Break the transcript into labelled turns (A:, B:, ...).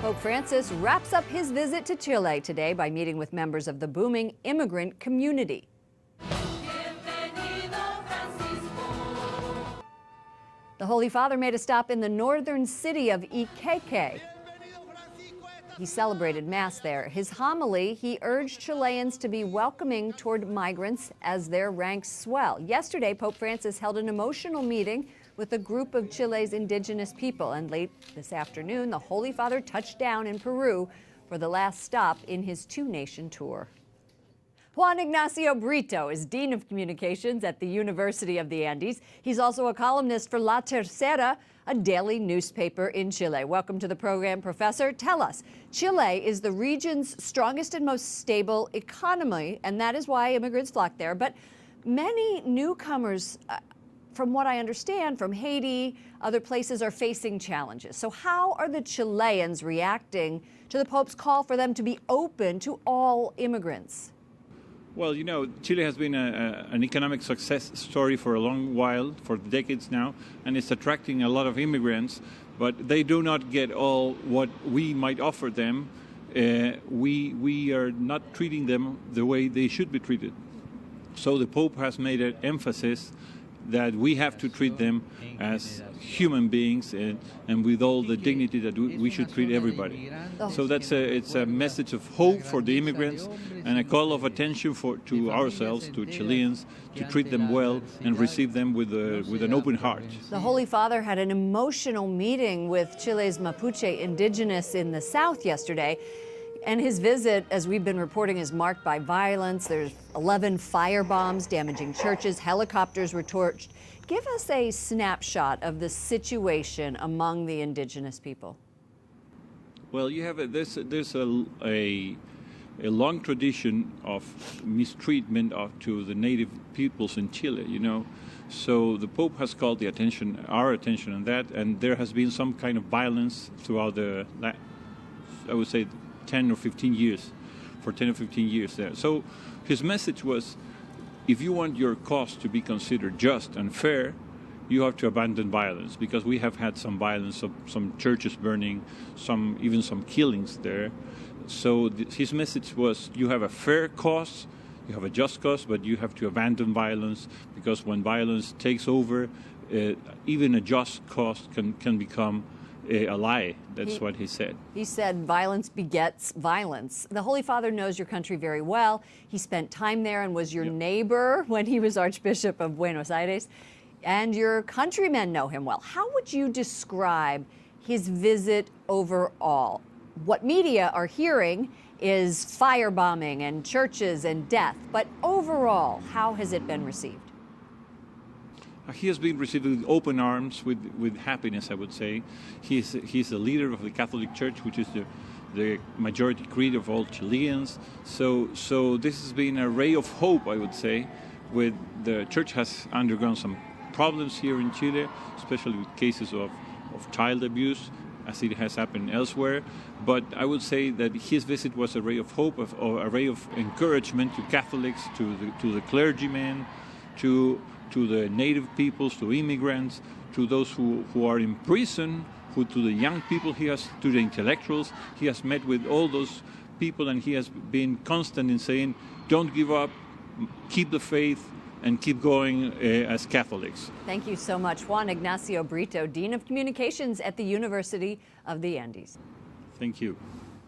A: Pope Francis wraps up his visit to Chile today by meeting with members of the booming immigrant community. The Holy Father made a stop in the northern city of Iquique. He celebrated Mass there. His homily, he urged Chileans to be welcoming toward migrants as their ranks swell. Yesterday, Pope Francis held an emotional meeting with a group of Chile's indigenous people, and late this afternoon, the Holy Father touched down in Peru for the last stop in his two-nation tour. Juan Ignacio Brito is Dean of Communications at the University of the Andes. He's also a columnist for La Tercera, a daily newspaper in Chile. Welcome to the program, Professor. Tell us, Chile is the region's strongest and most stable economy, and that is why immigrants flock there. But many newcomers, from what I understand, from Haiti, other places, are facing challenges. So how are the Chileans reacting to the Pope's call for them to be open to all immigrants?
B: Well, you know, Chile has been an economic success story for a long while, for decades now, and it's attracting a lot of immigrants, but they do not get all what we might offer them. We are not treating them the way they should be treated. So the Pope has made an emphasis that we have to treat them as human beings and with all the dignity that we should treat everybody. So it's a message of hope for the immigrants and a call of attention to ourselves, to Chileans, to treat them well and receive them with an open heart.
A: The Holy Father had an emotional meeting with Chile's Mapuche indigenous in the south yesterday. And his visit, as we've been reporting, is marked by violence. There's 11 firebombs damaging churches. Helicopters were torched. Give us a snapshot of the situation among the indigenous people.
B: Well, you have there's a long tradition of mistreatment to the native peoples in Chile, you know. So the Pope has called our attention on that, and there has been some kind of violence throughout I would say, 10 or 15 years there. So his message was, if you want your cause to be considered just and fair, you have to abandon violence, because we have had some violence, some churches burning, even some killings there. So his message was, you have a fair cause, you have a just cause, but you have to abandon violence, because when violence takes over, even a just cause can become a lie. That's what he said. He
A: said violence begets violence. The Holy Father knows your country very well. He spent time there and was your neighbor when he was Archbishop of Buenos Aires. And your countrymen know him well. How would you describe his visit overall? What media are hearing is firebombing and churches and death. But overall, how has it been received?
B: He has been received with open arms, with happiness, I would say. He's the leader of the Catholic Church, which is the majority creed of all Chileans. So this has been a ray of hope, I would say. The Church has undergone some problems here in Chile, especially with cases of child abuse, as it has happened elsewhere. But I would say that his visit was a ray of hope, a ray of encouragement to Catholics, to the clergymen, to the native peoples, to immigrants, to those who are in prison, to the young people, to the intellectuals. He has met with all those people, and he has been constant in saying, don't give up, keep the faith, and keep going as Catholics.
A: Thank you so much. Juan Ignacio Brito, Dean of Communications at the University of the Andes.
B: Thank you.